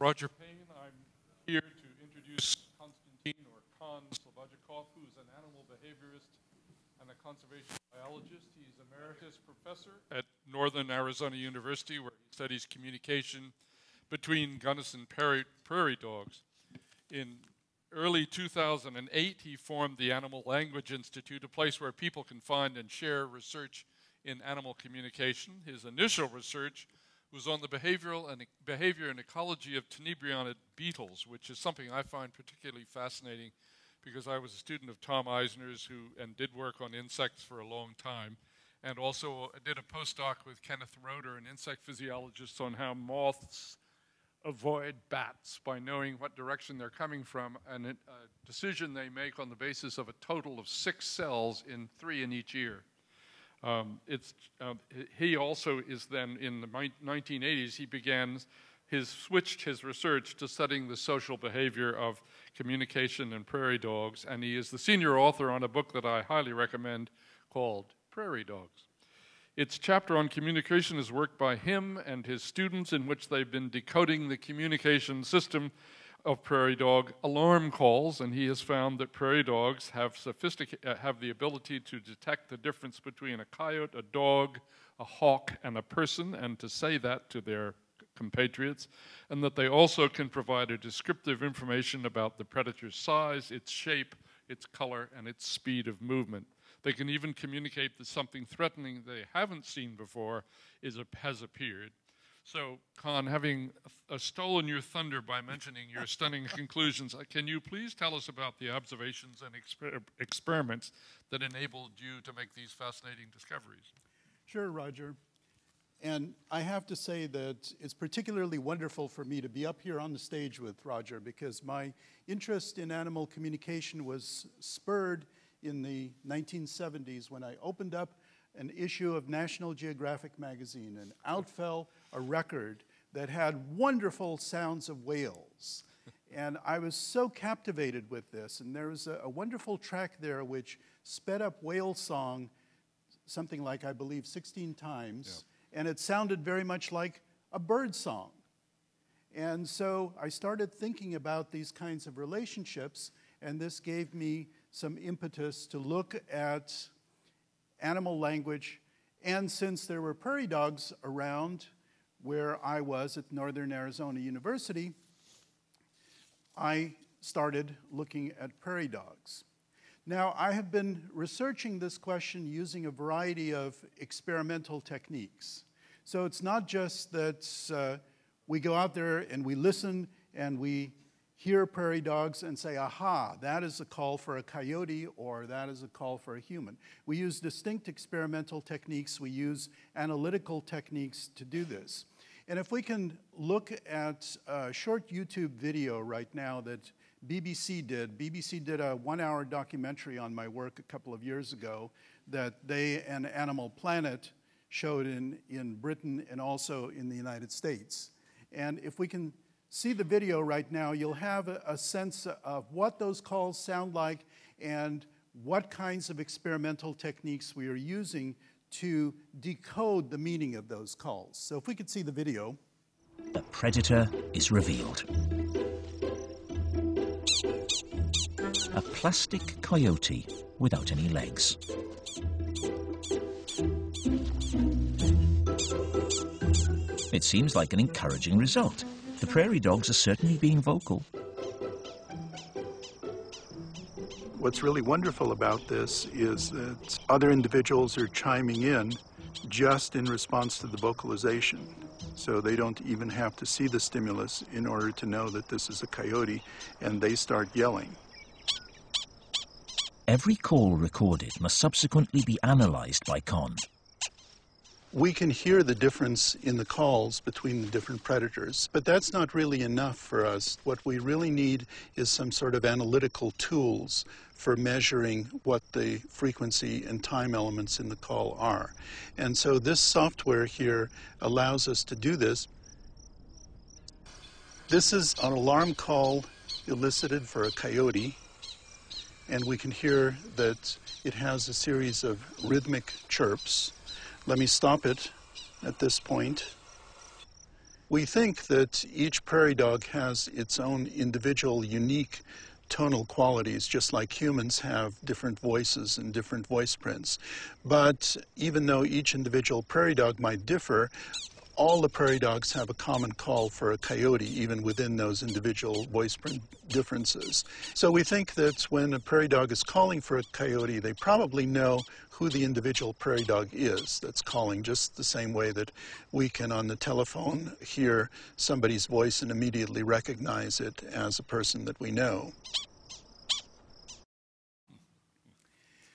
Roger Payne. I'm here to introduce Konstantin or Kon Slobodchikoff, who's an animal behaviorist and a conservation biologist. He's Emeritus Professor at Northern Arizona University, where he studies communication between Gunnison prairie dogs. In early 2008, he formed the Animal Language Institute, a place where people can find and share research in animal communication. His initial research was on the behavior and ecology of tenebrionid beetles, which is something I find particularly fascinating because I was a student of Tom Eisner's and did work on insects for a long time, and also did a postdoc with Kenneth Roeder, an insect physiologist, on how moths avoid bats by knowing what direction they're coming from, and a decision they make on the basis of a total of 6 cells, 3 in each ear. He also is then, in the 1980s, he switched his research to studying the social behavior of communication in prairie dogs, and he is the senior author on a book that I highly recommend called Prairie Dogs. Its chapter on communication is work by him and his students, in which they've been decoding the communication system of prairie dog alarm calls, and he has found that prairie dogs have the ability to detect the difference between a coyote, a dog, a hawk, and a person, and to say that to their compatriots, and that they also can provide a descriptive information about the predator's size, its shape, its color, and its speed of movement. They can even communicate that something threatening they haven't seen before has appeared. So, Kon, having stolen your thunder by mentioning your stunning conclusions, can you please tell us about the observations and experiments that enabled you to make these fascinating discoveries? Sure, Roger. And I have to say that it's particularly wonderful for me to be up here on the stage with Roger, because my interest in animal communication was spurred in the 1970s when I opened up an issue of National Geographic magazine, and out fell a record that had wonderful sounds of whales. And I was so captivated with this, and there was a wonderful track there which sped up whale song something like, I believe, 16 times, and it sounded very much like a bird song. And so I started thinking about these kinds of relationships, and this gave me some impetus to look at animal language. And since there were prairie dogs around where I was at Northern Arizona University, I started looking at prairie dogs. Now, I have been researching this question using a variety of experimental techniques. So it's not just that we go out there and we listen and we hear prairie dogs and say, aha, that is a call for a coyote, or that is a call for a human. We use distinct experimental techniques. We use analytical techniques to do this. And if we can look at a short YouTube video right now that BBC did a 1-hour documentary on my work a couple of years ago that they and Animal Planet showed in Britain and also in the United States. And if we can see the video right now, you'll have a sense of what those calls sound like and what kinds of experimental techniques we are using to decode the meaning of those calls. So if we could see the video. The predator is revealed. A plastic coyote without any legs. It seems like an encouraging result. The prairie dogs are certainly being vocal. What's really wonderful about this is that other individuals are chiming in just in response to the vocalization. So they don't even have to see the stimulus in order to know that this is a coyote, and they start yelling. Every call recorded must subsequently be analyzed by Kon. We can hear the difference in the calls between the different predators, but that's not really enough for us. What we really need is some sort of analytical tools for measuring what the frequency and time elements in the call are. And so this software here allows us to do this. This is an alarm call elicited for a coyote, and we can hear that it has a series of rhythmic chirps. Let me stop it at this point. We think that each prairie dog has its own individual, unique tonal qualities, just like humans have different voices and different voice prints. But even though each individual prairie dog might differ, all the prairie dogs have a common call for a coyote, even within those individual voice print differences. So we think that when a prairie dog is calling for a coyote, they probably know who the individual prairie dog is that's calling, just the same way that we can on the telephone hear somebody's voice and immediately recognize it as a person that we know.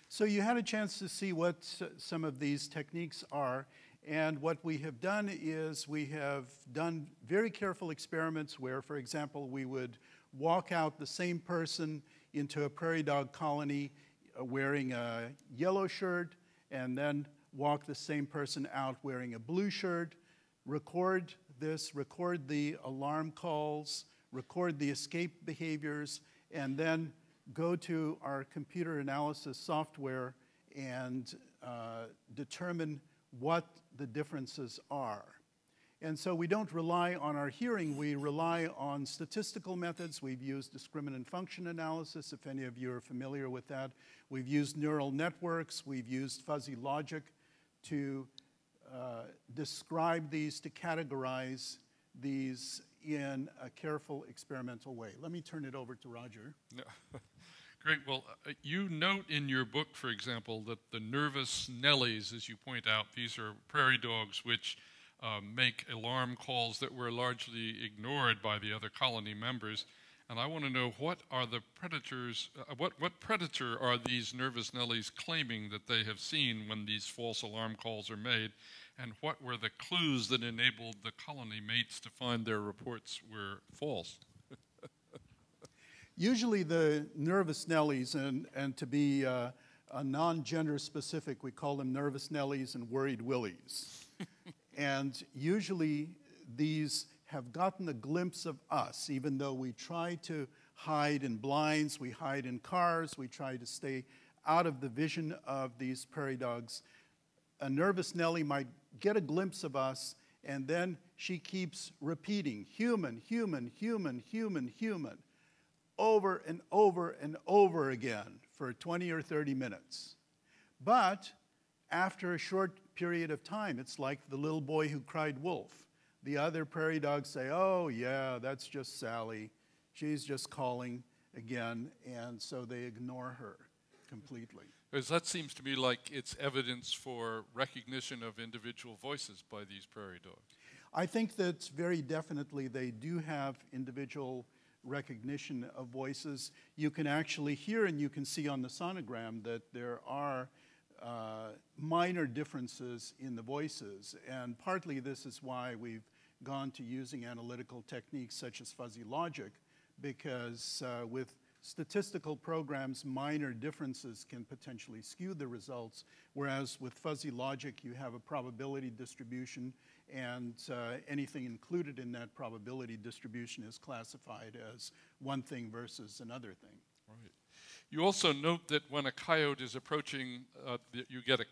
So you had a chance to see what some of these techniques are. And what we have done is we have done very careful experiments where, for example, we would walk out the same person into a prairie dog colony wearing a yellow shirt, and then walk the same person out wearing a blue shirt, record this, record the alarm calls, record the escape behaviors, and then go to our computer analysis software and determine what the differences are. And so we don't rely on our hearing, we rely on statistical methods. We've used discriminant function analysis, if any of you are familiar with that. We've used neural networks, we've used fuzzy logic to describe these, to categorize these in a careful experimental way. Let me turn it over to Roger. Great. Well, you note in your book, for example, that the nervous Nellies, as you point out, these are prairie dogs which make alarm calls that were largely ignored by the other colony members. And I want to know, what are the predators, what predator are these nervous Nellies claiming that they have seen when these false alarm calls are made? And what were the clues that enabled the colony mates to find their reports were false? Usually the nervous Nellies, and to be a non-gender specific, we call them nervous Nellies and worried Willies. And usually these have gotten a glimpse of us, even though we try to hide in blinds, we hide in cars, we try to stay out of the vision of these prairie dogs. A nervous Nellie might get a glimpse of us, and then she keeps repeating, human, human, human, human, human, over and over and over again for 20 or 30 minutes. But after a short period of time, it's like the little boy who cried wolf. The other prairie dogs say, oh yeah, that's just Sally. She's just calling again, and so they ignore her completely. Because that seems to me like it's evidence for recognition of individual voices by these prairie dogs. I think that very definitely they do have individual recognition of voices. You can actually hear and you can see on the sonogram that there are minor differences in the voices, and partly this is why we've gone to using analytical techniques such as fuzzy logic, because with statistical programs, minor differences can potentially skew the results, whereas with fuzzy logic you have a probability distribution, and anything included in that probability distribution is classified as one thing versus another thing. Right. You also note that when a coyote is approaching, you get a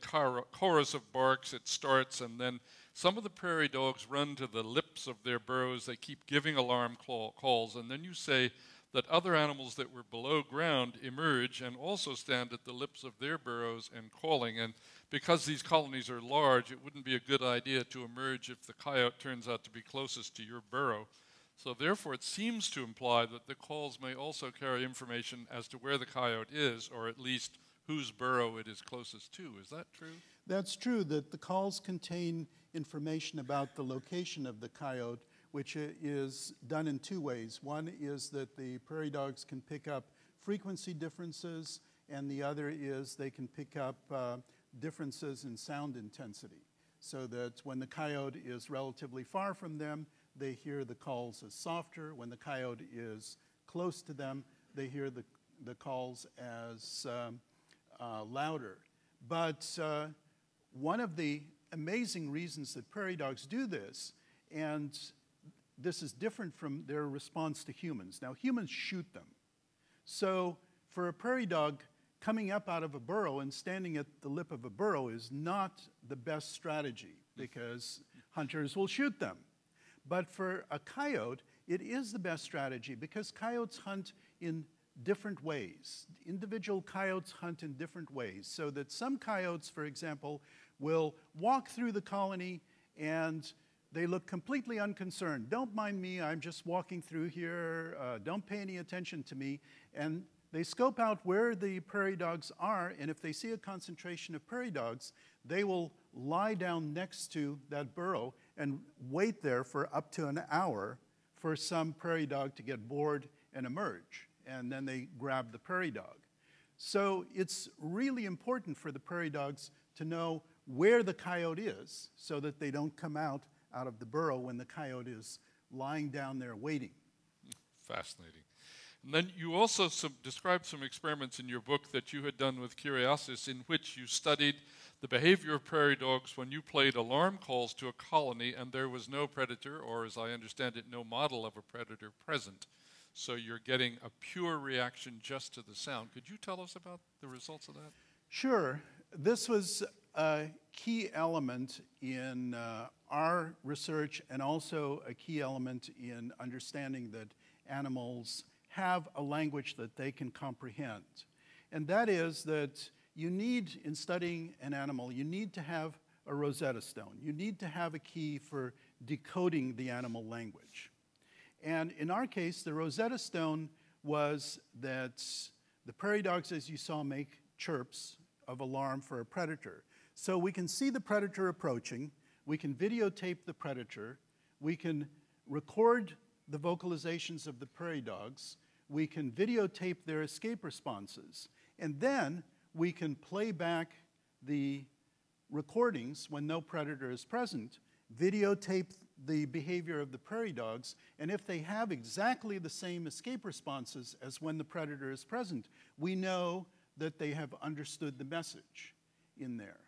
chorus of barks, it starts, and then some of the prairie dogs run to the lips of their burrows. They keep giving alarm calls, and then you say that other animals that were below ground emerge and also stand at the lips of their burrows and calling. And because these colonies are large, it wouldn't be a good idea to emerge if the coyote turns out to be closest to your burrow. So therefore, it seems to imply that the calls may also carry information as to where the coyote is, or at least whose burrow it is closest to. Is that true? That's true, that the calls contain information about the location of the coyote, which is done in two ways. One is that the prairie dogs can pick up frequency differences, and the other is they can pick up differences in sound intensity, so that when the coyote is relatively far from them, they hear the calls as softer. When the coyote is close to them, they hear the calls as louder. But one of the amazing reasons that prairie dogs do this, and this is different from their response to humans. Now, humans shoot them. So for a prairie dog, coming up out of a burrow and standing at the lip of a burrow is not the best strategy, because hunters will shoot them. But for a coyote, it is the best strategy because coyotes hunt in different ways. Individual coyotes hunt in different ways, so that some coyotes, for example, will walk through the colony and they look completely unconcerned. Don't mind me, I'm just walking through here, don't pay any attention to me. And they scope out where the prairie dogs are, and if they see a concentration of prairie dogs, they will lie down next to that burrow and wait there for up to an hour for some prairie dog to get bored and emerge. And then they grab the prairie dog. So it's really important for the prairie dogs to know where the coyote is so that they don't come out of the burrow when the coyote is lying down there waiting. Fascinating. And then you also described some experiments in your book that you had done with Curiasis in which you studied the behavior of prairie dogs when you played alarm calls to a colony and there was no predator, or as I understand it, no model of a predator present. So you're getting a pure reaction just to the sound. Could you tell us about the results of that? Sure. This was a key element in our research and also a key element in understanding that animals have a language that they can comprehend. And that is that you need, in studying an animal, you need to have a Rosetta Stone. You need to have a key for decoding the animal language. And in our case, the Rosetta Stone was that the prairie dogs, as you saw, make chirps of alarm for a predator. So we can see the predator approaching, we can videotape the predator, we can record the vocalizations of the prairie dogs, we can videotape their escape responses, and then we can play back the recordings when no predator is present, videotape the behavior of the prairie dogs, and if they have exactly the same escape responses as when the predator is present, we know that they have understood the message in there.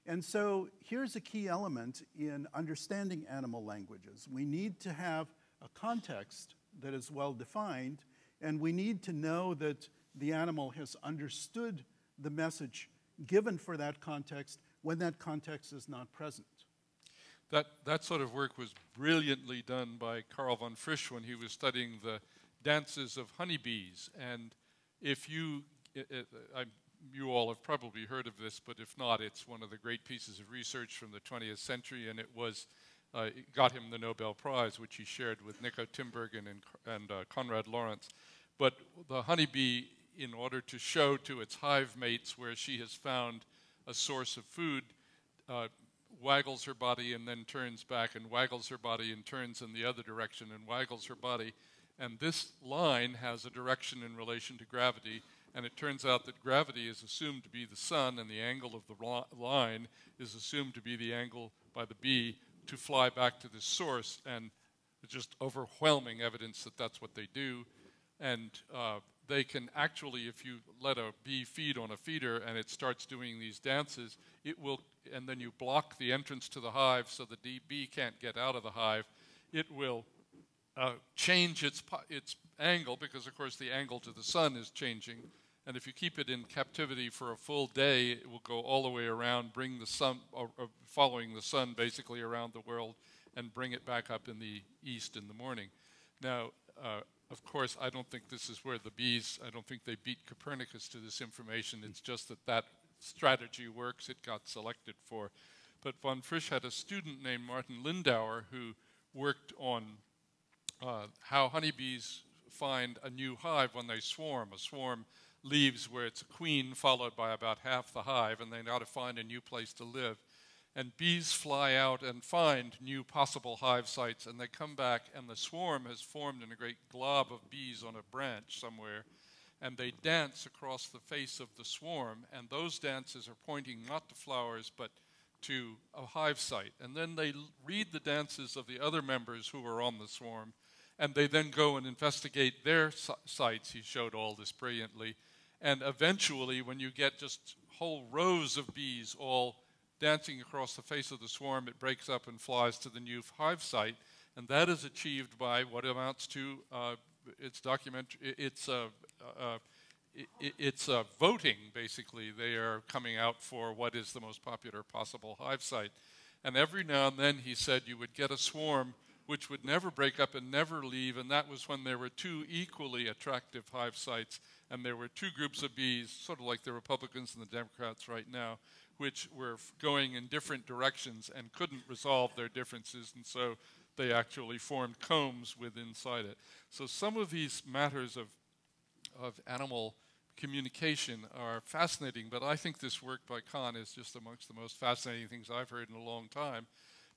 And so here's a key element in understanding animal languages. We need to have a context that is well defined, and we need to know that the animal has understood the message given for that context when that context is not present. That sort of work was brilliantly done by Carl von Frisch when he was studying the dances of honeybees. And if you all have probably heard of this, but if not, it's one of the great pieces of research from the 20th century, and it got him the Nobel Prize, which he shared with Nico Tinbergen and Konrad Lorenz. But the honeybee, in order to show to its hive mates where she has found a source of food, waggles her body and then turns back, and waggles her body and turns in the other direction and waggles her body. And this line has a direction in relation to gravity, and it turns out that gravity is assumed to be the sun, and the angle of the line is assumed to be the angle by the bee to fly back to this source. And it's just overwhelming evidence that that's what they do. And they can actually, if you let a bee feed on a feeder and it starts doing these dances, it will, and then you block the entrance to the hive so the bee can't get out of the hive, it will change its angle, because of course the angle to the sun is changing. And if you keep it in captivity for a full day, it will go all the way around, bring the sun, following the sun basically around the world, and bring it back up in the east in the morning. Now, of course, I don't think this is where the bees, I don't think they beat Copernicus to this information. It's just that that strategy works. It got selected for. But von Frisch had a student named Martin Lindauer who worked on how honeybees find a new hive when they swarm. A swarm leaves where it's a queen followed by about half the hive, and they got to find a new place to live. And bees fly out and find new possible hive sites, and they come back, and the swarm has formed in a great glob of bees on a branch somewhere, and they dance across the face of the swarm, and those dances are pointing not to flowers but to a hive site. And then they read the dances of the other members who are on the swarm, and they then go and investigate their sites. He showed all this brilliantly. And eventually, when you get just whole rows of bees all dancing across the face of the swarm, it breaks up and flies to the new hive site, and that is achieved by what amounts to it's voting. Basically, they are coming out for what is the most popular possible hive site, and every now and then, he said, you would get a swarm which would never break up and never leave, and that was when there were two equally attractive hive sites, and there were two groups of bees, sort of like the Republicans and the Democrats right now, which were going in different directions and couldn't resolve their differences, and so they actually formed combs inside it. So some of these matters of animal communication are fascinating, but I think this work by Kahn is just amongst the most fascinating things I've heard in a long time,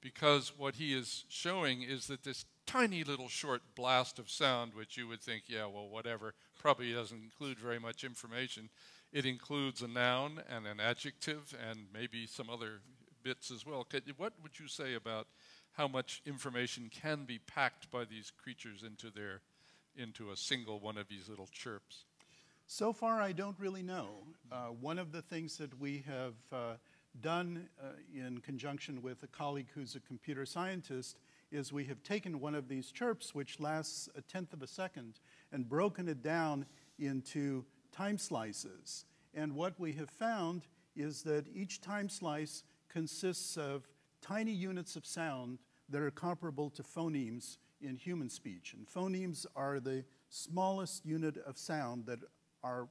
because what he is showing is that this tiny little short blast of sound, which you would think, yeah, well, whatever, probably doesn't include very much information. It includes a noun and an adjective and maybe some other bits as well. What would you say about how much information can be packed by these creatures into a single one of these little chirps? So far, I don't really know. One of the things that we have done in conjunction with a colleague who's a computer scientist is we have taken one of these chirps, which lasts 1/10 of a second, and broken it down into time slices. And what we have found is that each time slice consists of tiny units of sound that are comparable to phonemes in human speech. And phonemes are the smallest unit of sound that are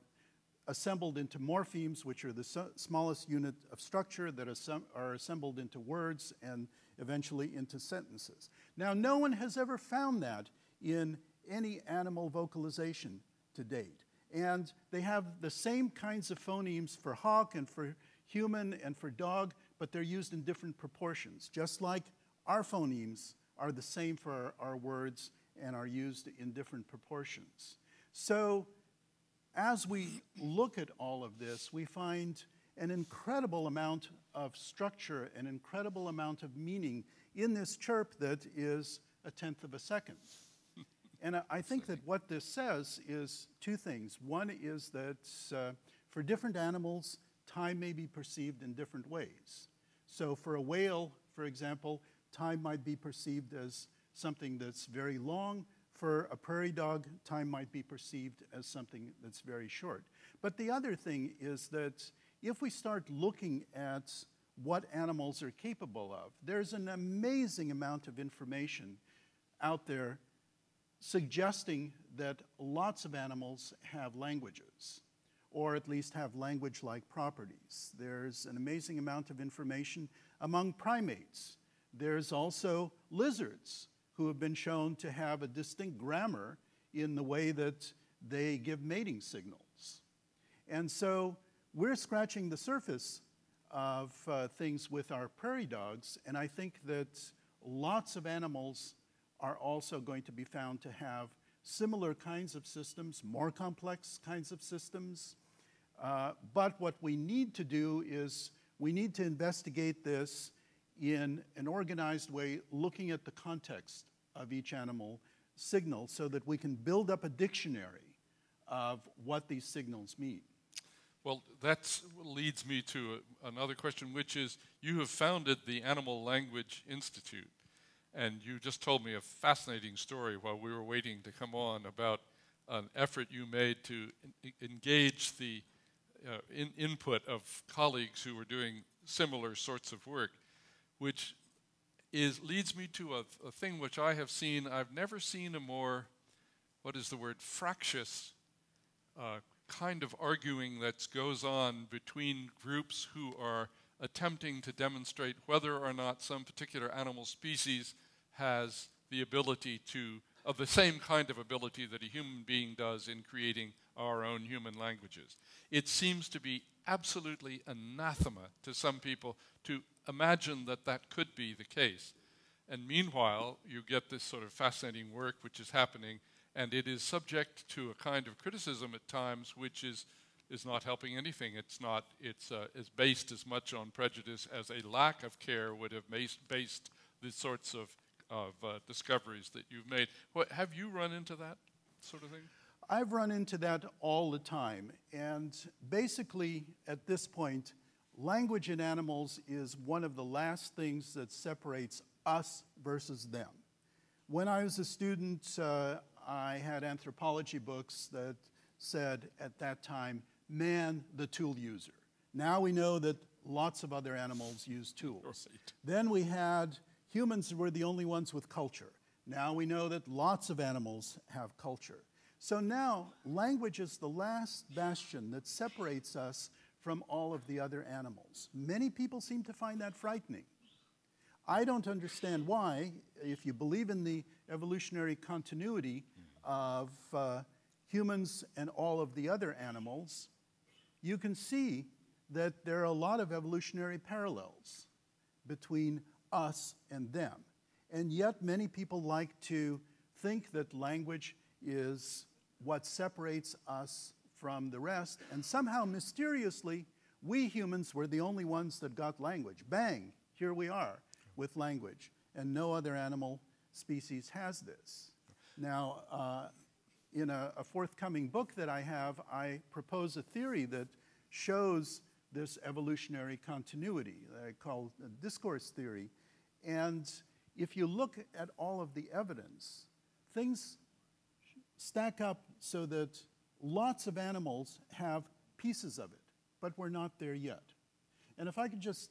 assembled into morphemes, which are the smallest unit of structure that are assembled into words and eventually into sentences. Now, no one has ever found that in any animal vocalization to date. And they have the same kinds of phonemes for hawk and for human and for dog, but they're used in different proportions, just like our phonemes are the same for our words and are used in different proportions. So as we look at all of this, we find an incredible amount of structure, an incredible amount of meaning in this chirp that is 1/10 of a second. And I think that what this says is two things. One is that for different animals, time may be perceived in different ways. So for a whale, for example, time might be perceived as something that's very long. For a prairie dog, time might be perceived as something that's very short. But the other thing is that if we start looking at what animals are capable of, there's an amazing amount of information out there suggesting that lots of animals have languages, or at least have language-like properties. There's an amazing amount of information among primates. There's also lizards who have been shown to have a distinct grammar in the way that they give mating signals. And so we're scratching the surface of things with our prairie dogs, and I think that lots of animals are also going to be found to have similar kinds of systems, more complex kinds of systems. But what we need to do is we need to investigate this in an organized way, looking at the context of each animal signal so that we can build up a dictionary of what these signals mean. Well, that leads me to another question, which is you have founded the Animal Language Institute, and you just told me a fascinating story while we were waiting to come on about an effort you made to engage the input of colleagues who were doing similar sorts of work, which leads me to a thing which I have seen. I've never seen a more, what is the word, fractious kind of arguing that goes on between groups who are attempting to demonstrate whether or not some particular animal species has the ability of the same kind of ability that a human being does in creating our own human languages. It seems to be absolutely anathema to some people to imagine that that could be the case. And meanwhile, you get this sort of fascinating work which is happening, and it is subject to a kind of criticism at times which is not helping anything. It's based as much on prejudice as a lack of care would have based the sorts of discoveries that you've made. Have you run into that sort of thing? I've run into that all the time. And basically, at this point, language in animals is one of the last things that separates us versus them. When I was a student, I had anthropology books that said at that time, man, the tool user. Now we know that lots of other animals use tools. Right. Then we had humans were the only ones with culture. Now we know that lots of animals have culture. So now language is the last bastion that separates us from all of the other animals. Many people seem to find that frightening. I don't understand why, if you believe in the evolutionary continuity of humans and all of the other animals, you can see that there are a lot of evolutionary parallels between us and them. And yet many people like to think that language is what separates us from the rest, and somehow mysteriously, we humans were the only ones that got language. Bang, here we are with language, and no other animal species has this. Now, in a forthcoming book that I have, I propose a theory that shows this evolutionary continuity that I call discourse theory. And if you look at all of the evidence, things stack up so that lots of animals have pieces of it, but we're not there yet. And if I could just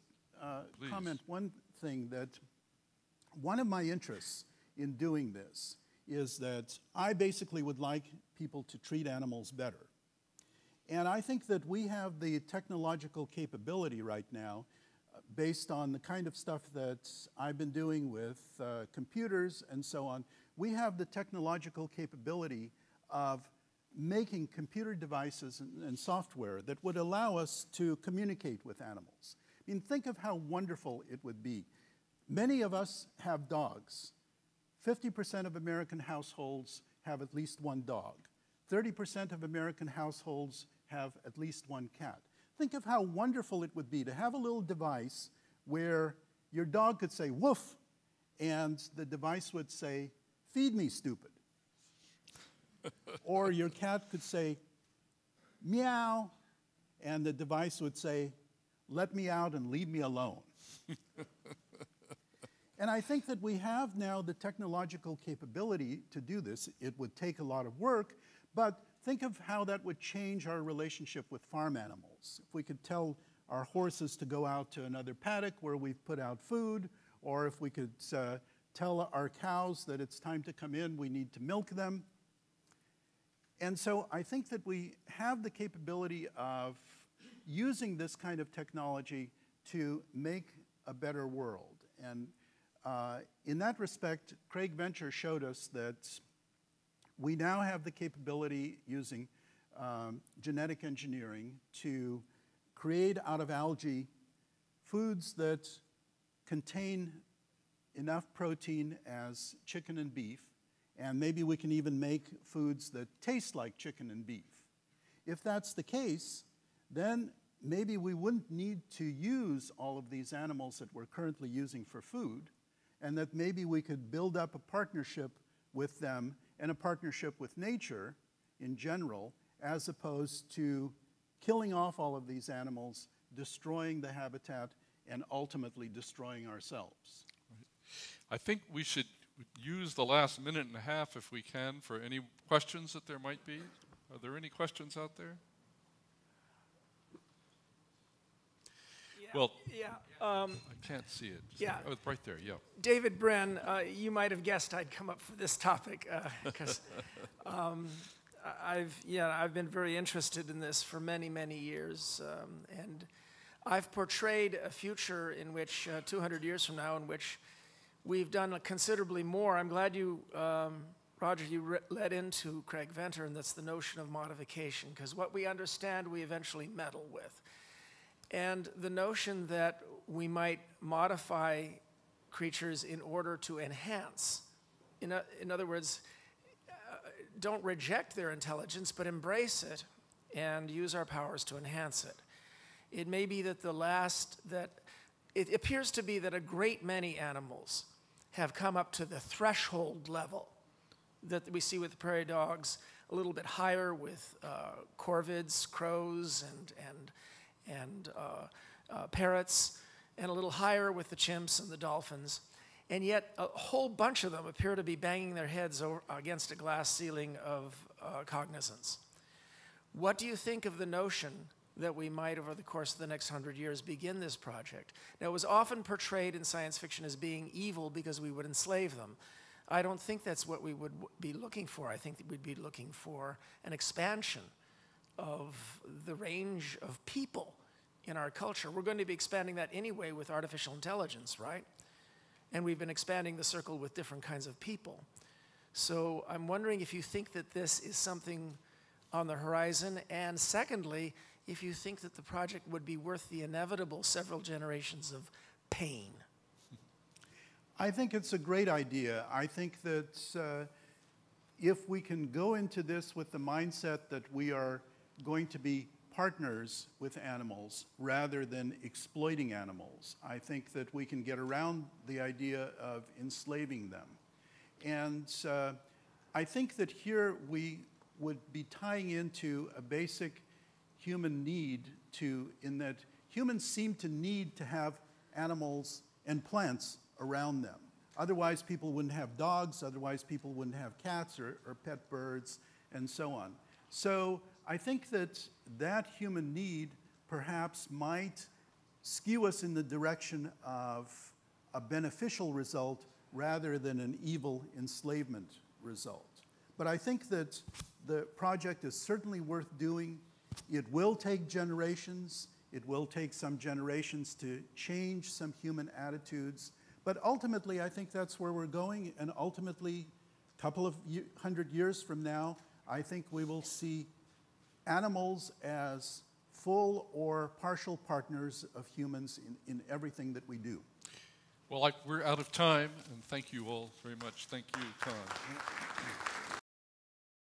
comment one thing, that one of my interests in doing this is that I basically would like people to treat animals better. And I think that we have the technological capability right now, based on the kind of stuff that I've been doing with computers and so on. We have the technological capability of making computer devices and software that would allow us to communicate with animals. I mean, think of how wonderful it would be. Many of us have dogs. 50% of American households have at least one dog. 30% of American households have at least one cat. Think of how wonderful it would be to have a little device where your dog could say, woof, and the device would say, feed me, stupid. Or your cat could say, meow, and the device would say, let me out and leave me alone. And I think that we have now the technological capability to do this. It would take a lot of work, but think of how that would change our relationship with farm animals. If we could tell our horses to go out to another paddock where we've put out food, or if we could tell our cows that it's time to come in, we need to milk them. And so I think that we have the capability of using this kind of technology to make a better world. And in that respect, Craig Venter showed us that we now have the capability, using genetic engineering, to create out of algae foods that contain enough protein as chicken and beef, and maybe we can even make foods that taste like chicken and beef. If that's the case, then maybe we wouldn't need to use all of these animals that we're currently using for food, and that maybe we could build up a partnership with them and a partnership with nature in general, as opposed to killing off all of these animals, destroying the habitat, and ultimately destroying ourselves. I think we should use the last minute and a half, if we can, for any questions that there might be. Are there any questions out there? Well, I can't see it. Oh, it's right there, yeah. David Bren, you might have guessed I'd come up for this topic, because I've been very interested in this for many, many years, and I've portrayed a future in which, 200 years from now, in which we've done considerably more. I'm glad you, Roger, you led into Craig Venter, and that's the notion of modification, because what we understand, we eventually meddle with. And the notion that we might modify creatures in order to enhance, in other words, don't reject their intelligence, but embrace it and use our powers to enhance it. It may be that it appears to be that a great many animals have come up to the threshold level that we see with prairie dogs, a little bit higher with corvids, crows, and parrots, and a little higher with the chimps and the dolphins. And yet a whole bunch of them appear to be banging their heads against a glass ceiling of cognizance. What do you think of the notion that we might, over the course of the next 100 years, begin this project? Now, it was often portrayed in science fiction as being evil because we would enslave them. I don't think that's what we would be looking for. I think that we'd be looking for an expansion of the range of people in our culture. We're going to be expanding that anyway with artificial intelligence, right? And we've been expanding the circle with different kinds of people. So I'm wondering if you think that this is something on the horizon, and secondly, if you think that the project would be worth the inevitable several generations of pain. I think it's a great idea. I think that if we can go into this with the mindset that we are going to be partners with animals rather than exploiting animals, I think that we can get around the idea of enslaving them. And I think that here we would be tying into a basic human need in that humans seem to need to have animals and plants around them. Otherwise, people wouldn't have dogs, otherwise people wouldn't have cats or pet birds, and so on. So I think that that human need perhaps might skew us in the direction of a beneficial result rather than an evil enslavement result. But I think that the project is certainly worth doing. It will take generations. It will take some generations to change some human attitudes. But ultimately, I think that's where we're going. And ultimately, a couple of 100 years from now, I think we will see animals as full or partial partners of humans in everything that we do. Well, we're out of time, and thank you all very much. Thank you, Tom.